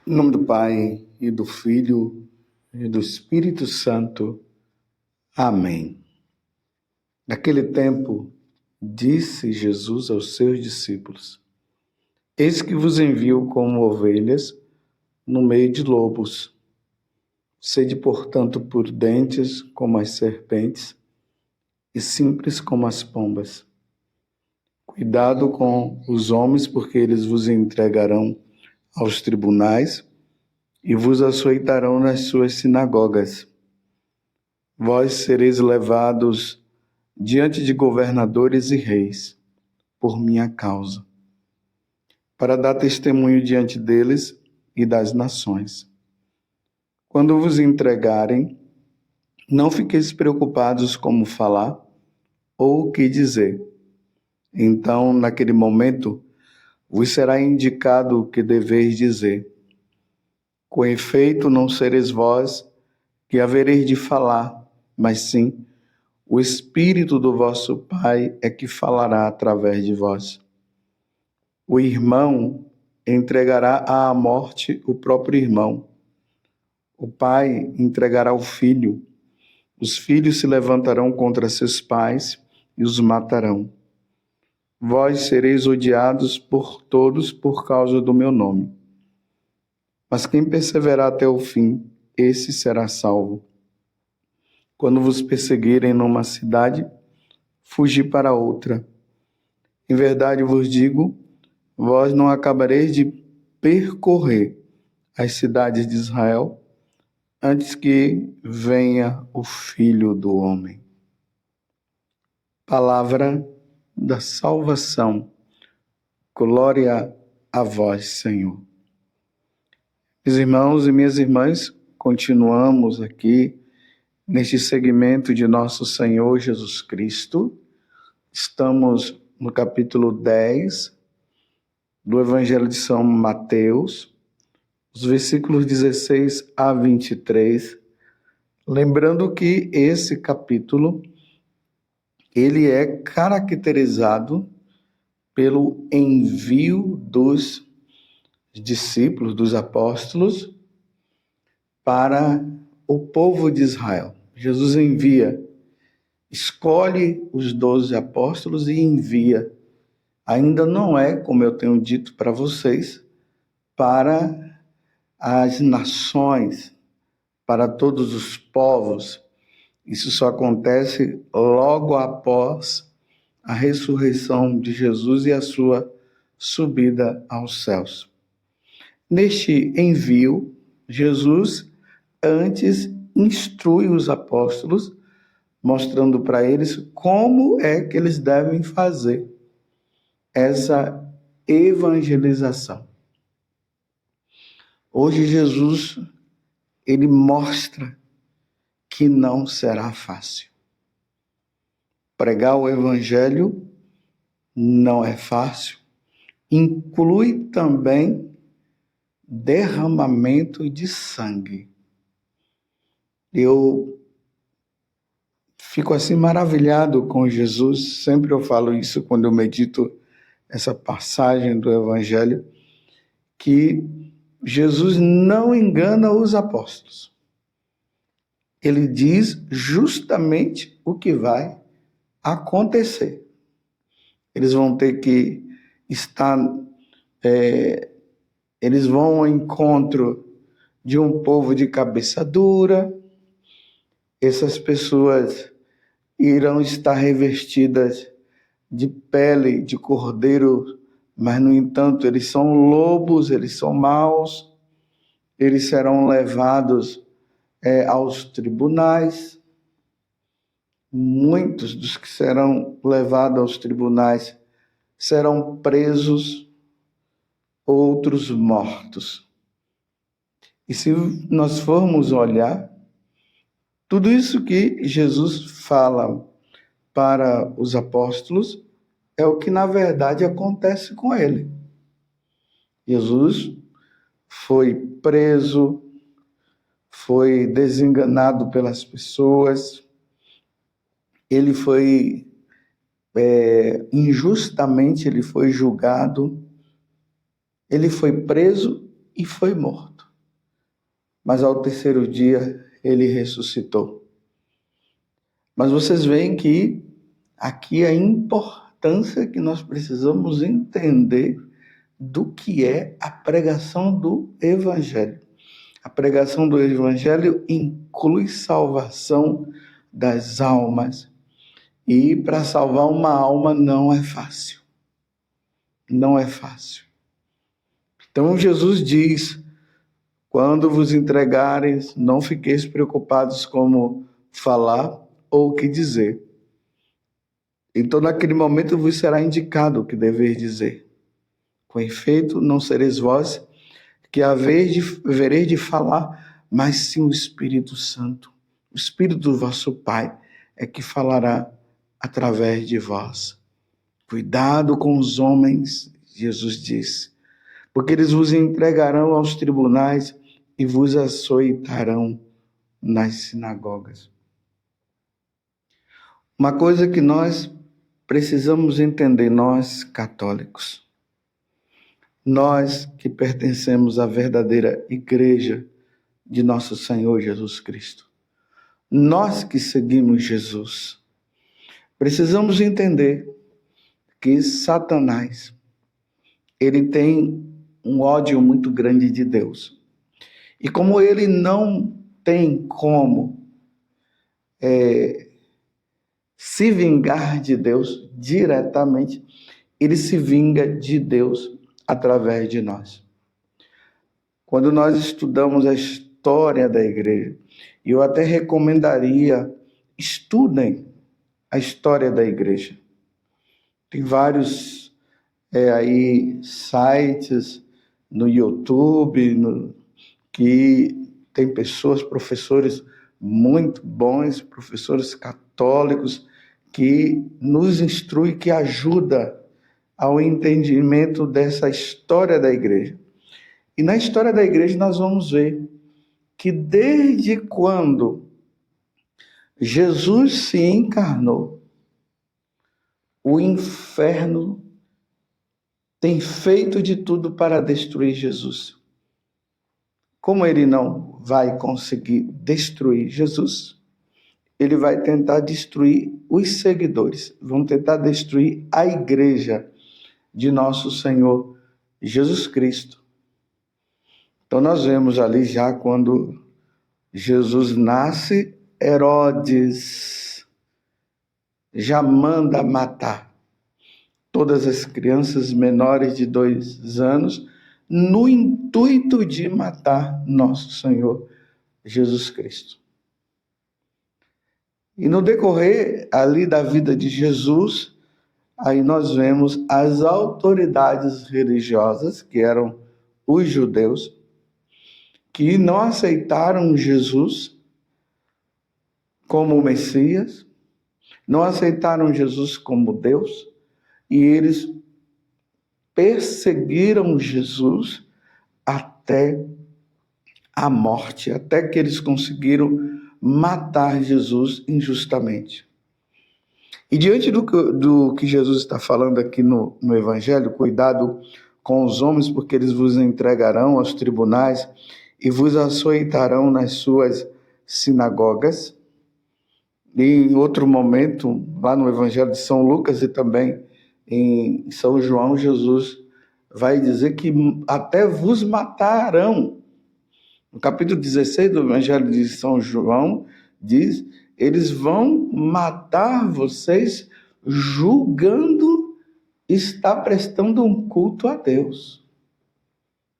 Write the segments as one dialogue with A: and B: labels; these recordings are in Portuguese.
A: Em nome do Pai, e do Filho, e do Espírito Santo. Amém. Naquele tempo, disse Jesus aos seus discípulos: Eis que vos envio como ovelhas no meio de lobos. Sede, portanto, prudentes como as serpentes e simples como as pombas. Cuidado com os homens, porque eles vos entregarão aos tribunais e vos açoitarão nas suas sinagogas. Vós sereis levados diante de governadores e reis, por minha causa, para dar testemunho diante deles e das nações. Quando vos entregarem, não fiqueis preocupados como falar ou o que dizer. Então, naquele momento, vos será indicado o que deveis dizer. Com efeito, não sereis vós que havereis de falar, mas sim o Espírito do vosso Pai é que falará através de vós. O irmão entregará à morte o próprio irmão. O pai entregará o filho. Os filhos se levantarão contra seus pais e os matarão. Vós sereis odiados por todos por causa do meu nome. Mas quem perseverar até o fim, esse será salvo. Quando vos perseguirem numa cidade, fugi para outra. Em verdade vos digo, vós não acabareis de percorrer as cidades de Israel antes que venha o Filho do Homem. Palavra da salvação. Glória a vós, Senhor. Meus irmãos e minhas irmãs, continuamos aqui neste segmento de nosso Senhor Jesus Cristo. Estamos no capítulo 10 do Evangelho de São Mateus, os versículos 16 a 23. Lembrando que esse capítulo, ele é caracterizado pelo envio dos discípulos, dos apóstolos, para o povo de Israel. Jesus escolhe os 12 apóstolos e envia. Ainda não é, como eu tenho dito para vocês, para as nações, para todos os povos. Isso só acontece logo após a ressurreição de Jesus e a sua subida aos céus. Neste envio, Jesus antes instrui os apóstolos, mostrando para eles como é que eles devem fazer essa evangelização. Hoje Jesus, ele mostra que não será fácil. Pregar o evangelho não é fácil. Inclui também derramamento de sangue. Eu fico assim maravilhado com Jesus, sempre eu falo isso quando eu medito essa passagem do Evangelho, que Jesus não engana os apóstolos. Ele diz justamente o que vai acontecer. Eles vão ter que estar, eles vão ao encontro de um povo de cabeça dura. Essas pessoas irão estar revestidas de pele de cordeiro, mas, no entanto, eles são lobos, eles são maus, eles serão levados aos tribunais. Muitos dos que serão levados aos tribunais serão presos, outros mortos. E se nós formos olhar, tudo isso que Jesus fala para os apóstolos é o que, na verdade, acontece com ele. Jesus foi preso, foi desenganado pelas pessoas, ele foi injustamente, ele foi julgado, ele foi preso e foi morto. mas ao terceiro dia ele ressuscitou. Mas vocês veem que aqui a importância que nós precisamos entender do que é a pregação do Evangelho. A pregação do Evangelho inclui salvação das almas. E para salvar uma alma não é fácil. Não é fácil. Então Jesus diz: quando vos entregares, não fiqueis preocupados como falar ou o que dizer. Então naquele momento vos será indicado o que deveis dizer. Com efeito, não sereis vós que havereis de falar, mas sim o Espírito Santo. O Espírito do vosso Pai é que falará através de vós. Cuidado com os homens, Jesus disse, porque eles vos entregarão aos tribunais e vos açoitarão nas sinagogas. Uma coisa que nós precisamos entender, nós católicos, nós que pertencemos à verdadeira igreja de nosso Senhor Jesus Cristo, nós que seguimos Jesus, precisamos entender que Satanás, ele tem um ódio muito grande de Deus. E como ele não tem como se vingar de Deus diretamente, ele se vinga de Deus através de nós. Quando nós estudamos a história da igreja, e eu até recomendaria, estudem a história da igreja. Tem vários sites no YouTube, que tem pessoas, professores muito bons, professores católicos, que nos instruem, que ajuda ao entendimento dessa história da igreja. E na história da igreja nós vamos ver que desde quando Jesus se encarnou, o inferno tem feito de tudo para destruir Jesus. Como ele não vai conseguir destruir Jesus, ele vai tentar destruir os seguidores, vão tentar destruir a igreja de nosso Senhor Jesus Cristo. Então nós vemos ali já quando Jesus nasce, Herodes já manda matar todas as crianças menores de 2 anos, no intuito de matar nosso Senhor Jesus Cristo. E no decorrer ali da vida de Jesus, aí nós vemos as autoridades religiosas, que eram os judeus, que não aceitaram Jesus como o Messias, não aceitaram Jesus como Deus, e eles perseguiram Jesus até a morte, até que eles conseguiram matar Jesus injustamente. E diante do que Jesus está falando aqui no Evangelho, cuidado com os homens, porque eles vos entregarão aos tribunais e vos açoitarão nas suas sinagogas. E em outro momento, lá no Evangelho de São Lucas e também em São João, Jesus vai dizer que até vos matarão. No capítulo 16 do Evangelho de São João, diz: eles vão matar vocês julgando estar prestando um culto a Deus.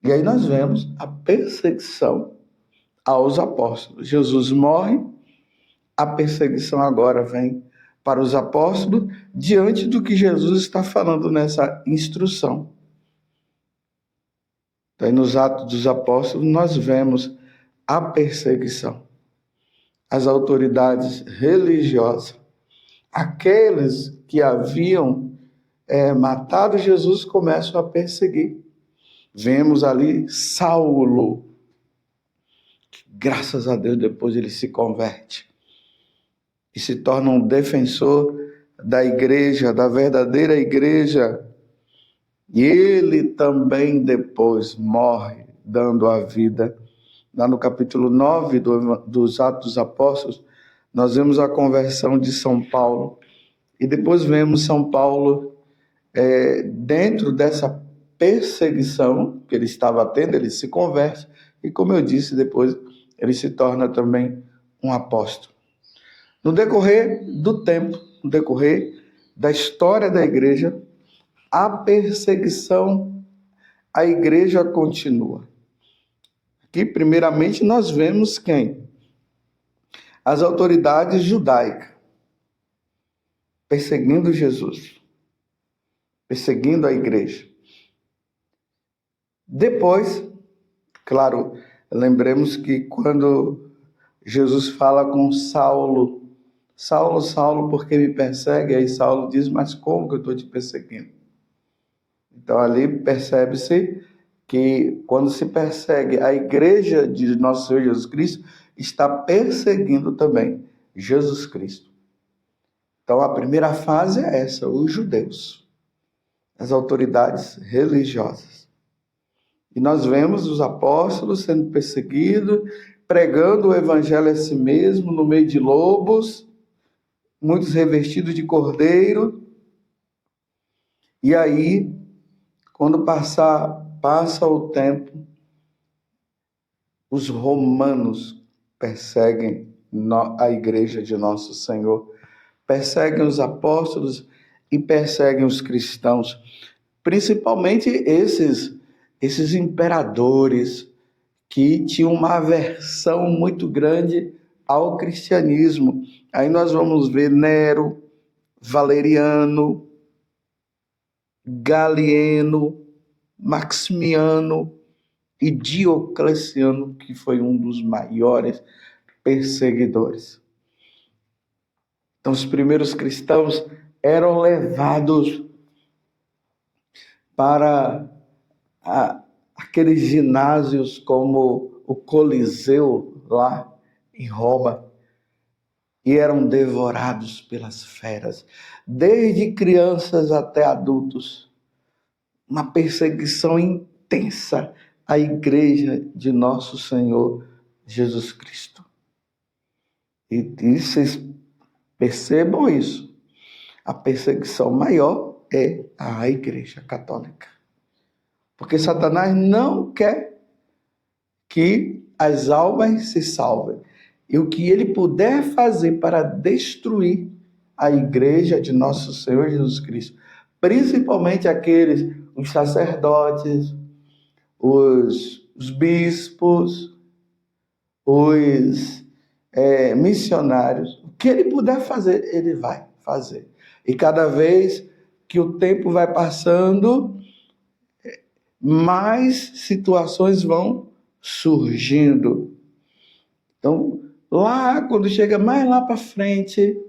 A: E aí nós vemos a perseguição aos apóstolos. Jesus morre, a perseguição agora vem para os apóstolos, diante do que Jesus está falando nessa instrução. Então, nos Atos dos Apóstolos, nós vemos a perseguição. As autoridades religiosas, aqueles que haviam matado Jesus, começam a perseguir. Vemos ali Saulo, que, graças a Deus, depois ele se converte e se torna um defensor da igreja, da verdadeira igreja. E ele também depois morre, dando a vida lá no capítulo 9 dos Atos dos Apóstolos, nós vemos a conversão de São Paulo. E depois vemos São Paulo dentro dessa perseguição que ele estava tendo, ele se converte. E como eu disse, depois ele se torna também um apóstolo. No decorrer do tempo, no decorrer da história da igreja, a perseguição à igreja continua. Aqui, primeiramente, nós vemos quem? As autoridades judaicas perseguindo Jesus, perseguindo a igreja. Depois, claro, lembremos que quando Jesus fala com Saulo, Saulo, Saulo, por que me persegue? Aí Saulo diz, mas como que eu estou te perseguindo? Então ali percebe-se que quando se persegue a igreja de nosso Senhor Jesus Cristo, está perseguindo também Jesus Cristo. Então a primeira fase é essa, os judeus, as autoridades religiosas. E nós vemos os apóstolos sendo perseguidos, pregando o evangelho a si mesmo no meio de lobos, muitos revestidos de cordeiro. E aí, quando passa o tempo, os romanos perseguem a igreja de nosso Senhor, perseguem os apóstolos e perseguem os cristãos, principalmente esses imperadores que tinham uma aversão muito grande ao cristianismo. Aí nós vamos ver Nero, Valeriano, Galeno, Maximiano e Diocleciano, que foi um dos maiores perseguidores. Então, os primeiros cristãos eram levados para aqueles ginásios como o Coliseu, lá em Roma, e eram devorados pelas feras, desde crianças até adultos. Uma perseguição intensa à igreja de nosso Senhor Jesus Cristo. E vocês percebam isso. A perseguição maior é a igreja católica. Porque Satanás não quer que as almas se salvem. E o que ele puder fazer para destruir a igreja de nosso Senhor Jesus Cristo, principalmente os sacerdotes, os bispos, os missionários, o que ele puder fazer, ele vai fazer. E cada vez que o tempo vai passando, mais situações vão surgindo. Então, quando chega mais lá para frente,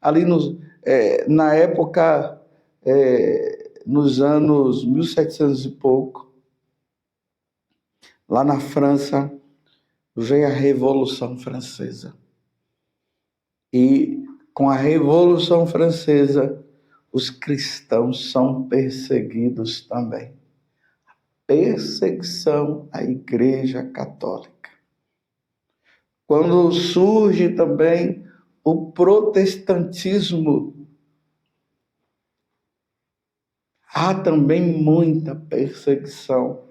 A: ali na época, nos anos 1700 e pouco, lá na França, veio a Revolução Francesa. E com a Revolução Francesa, os cristãos são perseguidos também. Perseguição à Igreja Católica. Quando surge também o protestantismo, há também muita perseguição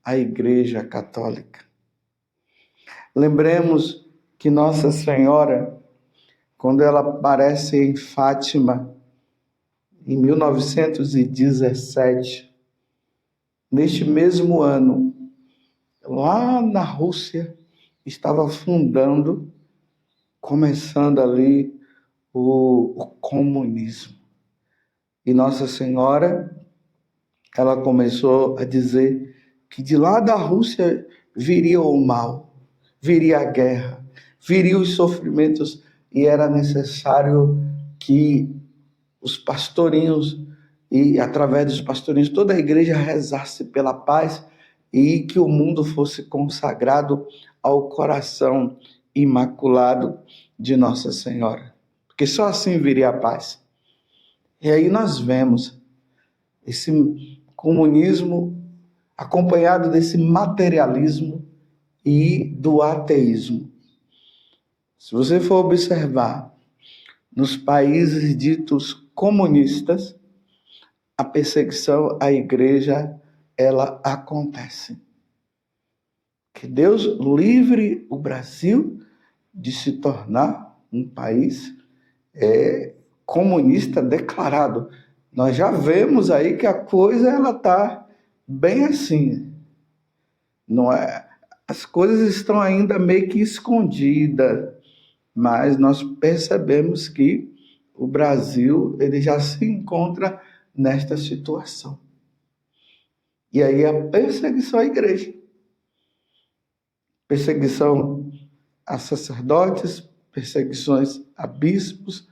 A: à Igreja Católica. Lembremos que Nossa Senhora, quando ela aparece em Fátima, em 1917, neste mesmo ano, lá na Rússia, estava começando ali o comunismo. E Nossa Senhora, ela começou a dizer que de lá da Rússia viria o mal, viria a guerra, viriam os sofrimentos, e era necessário que os pastorinhos, e através dos pastorinhos, toda a igreja rezasse pela paz e que o mundo fosse consagrado ao coração imaculado de Nossa Senhora. Porque só assim viria a paz. E aí nós vemos esse comunismo acompanhado desse materialismo e do ateísmo. Se você for observar, nos países ditos comunistas, a perseguição à igreja, ela acontece. Que Deus livre o Brasil de se tornar um país comunista declarado. Nós já vemos aí que a coisa ela está bem assim. Não é? As coisas estão ainda meio que escondidas, mas nós percebemos que o Brasil ele já se encontra nesta situação. E aí a perseguição à igreja. Perseguição a sacerdotes, perseguições a bispos,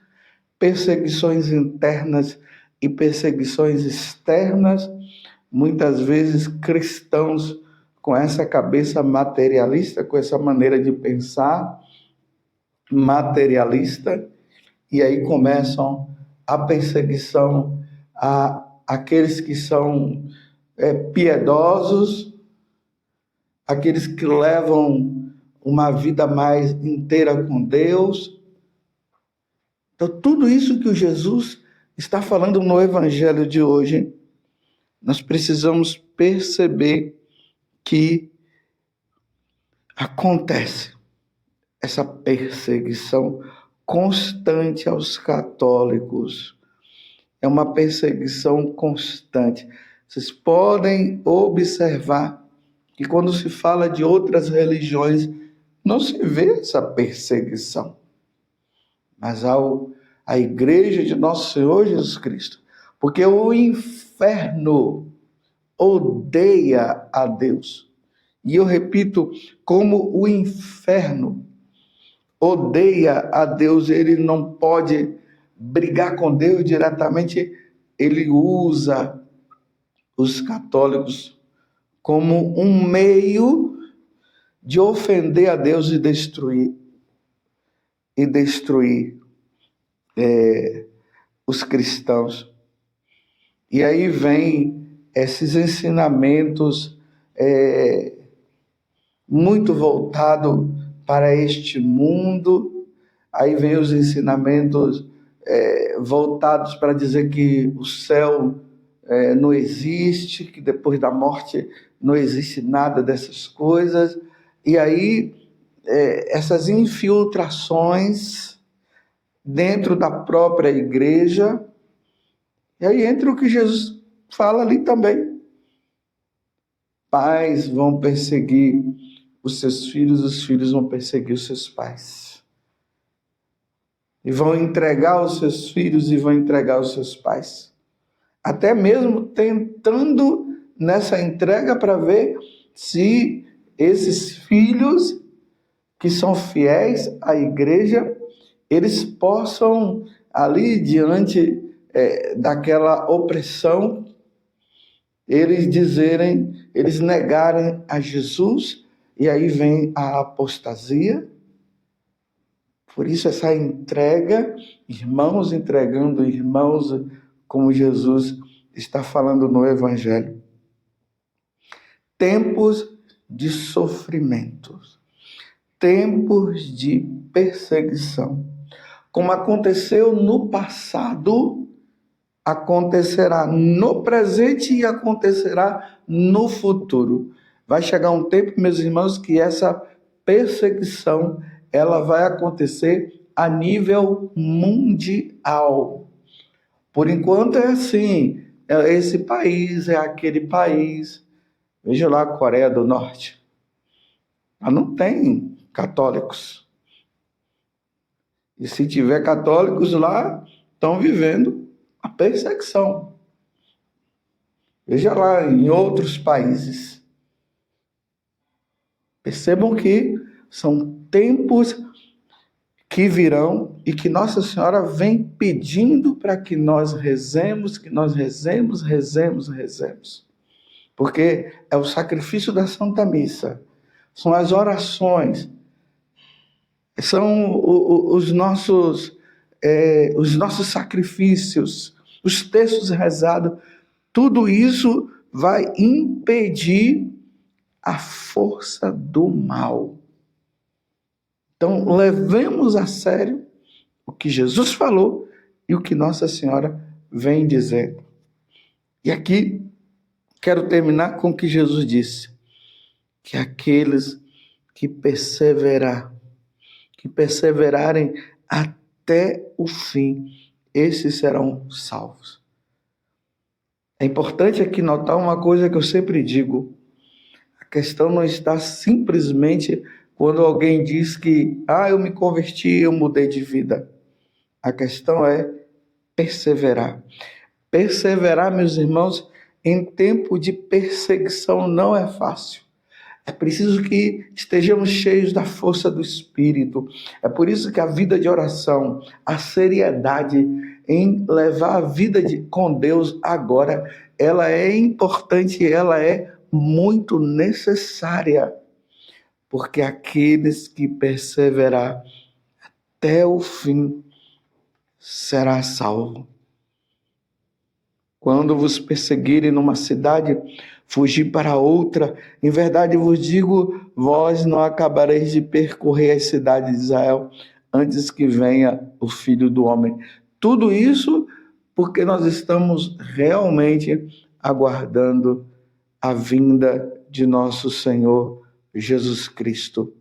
A: perseguições internas e perseguições externas, muitas vezes cristãos com essa cabeça materialista, com essa maneira de pensar materialista, e aí começam a perseguição a aqueles que são piedosos, aqueles que levam uma vida mais inteira com Deus. Então, tudo isso que o Jesus está falando no Evangelho de hoje, nós precisamos perceber que acontece essa perseguição constante aos católicos. É uma perseguição constante. Vocês podem observar que quando se fala de outras religiões, não se vê essa perseguição. Mas a igreja de nosso Senhor Jesus Cristo, porque o inferno odeia a Deus. E eu repito, como o inferno odeia a Deus, ele não pode brigar com Deus diretamente, ele usa os católicos como um meio de ofender a Deus e destruir os cristãos. E aí vem esses ensinamentos muito voltados para este mundo. Aí vem os ensinamentos voltados para dizer que o céu não existe, que depois da morte não existe nada dessas coisas. E aí essas infiltrações dentro da própria igreja. E aí entra o que Jesus fala ali também. Pais vão perseguir os seus filhos, os filhos vão perseguir os seus pais. E vão entregar os seus filhos e vão entregar os seus pais. Até mesmo tentando nessa entrega para ver se esses filhos que são fiéis à igreja, eles possam ali diante daquela opressão, eles negarem a Jesus, e aí vem a apostasia. Por isso essa entrega, irmãos entregando irmãos, como Jesus está falando no Evangelho. Tempos de sofrimentos, tempos de perseguição. Como aconteceu no passado, acontecerá no presente e acontecerá no futuro. Vai chegar um tempo, meus irmãos, que essa perseguição ela vai acontecer a nível mundial. Por enquanto é assim, esse país é aquele país. Veja lá a Coreia do Norte. Ela não tem católicos. E se tiver católicos lá, estão vivendo a perseguição. Veja lá em outros países. Percebam que são tempos que virão e que Nossa Senhora vem pedindo para que nós rezemos, rezemos. Porque é o sacrifício da Santa Missa, são as orações, são os nossos sacrifícios, os textos rezados, tudo isso vai impedir a força do mal. Então, levemos a sério o que Jesus falou e o que Nossa Senhora vem dizendo. E aqui, quero terminar com o que Jesus disse, que aqueles que perseverarem até o fim, esses serão salvos. É importante aqui notar uma coisa que eu sempre digo. A questão não está simplesmente quando alguém diz que eu me converti, eu mudei de vida. A questão é perseverar. Perseverar, meus irmãos, em tempo de perseguição não é fácil. É preciso que estejamos cheios da força do Espírito. É por isso que a vida de oração, a seriedade em levar a vida com Deus agora, ela é importante, ela é muito necessária. Porque aqueles que perseverar até o fim será salvo. Quando vos perseguirem numa cidade, fugir para outra. Em verdade vos digo, vós não acabareis de percorrer as cidades de Israel antes que venha o Filho do Homem. Tudo isso porque nós estamos realmente aguardando a vinda de nosso Senhor Jesus Cristo.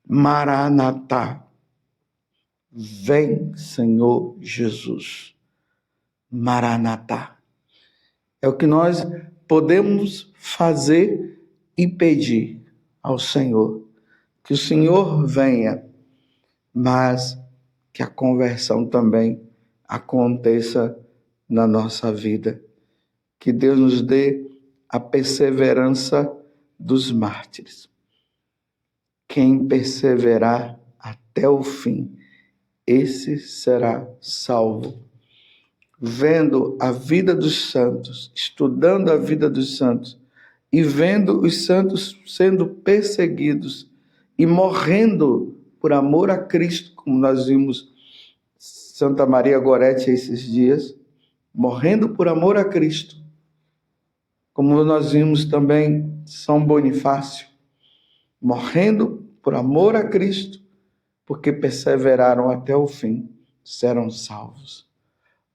A: Maranatá. Vem, Senhor Jesus. Maranatá. É o que nós podemos fazer e pedir ao Senhor. Que o Senhor venha, mas que a conversão também aconteça na nossa vida. Que Deus nos dê a perseverança dos mártires. Quem perseverar até o fim, esse será salvo. Vendo a vida dos santos, estudando a vida dos santos, e vendo os santos sendo perseguidos e morrendo por amor a Cristo, como nós vimos Santa Maria Gorete esses dias, morrendo por amor a Cristo, como nós vimos também São Bonifácio, morrendo por amor a Cristo, porque perseveraram até o fim, serão salvos.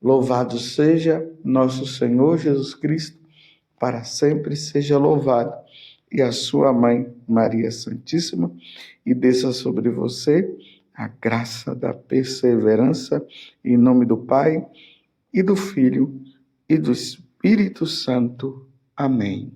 A: Louvado seja nosso Senhor Jesus Cristo, para sempre seja louvado. E a sua mãe, Maria Santíssima, e desça sobre você a graça da perseverança, em nome do Pai, e do Filho, e do Espírito Santo. Amém.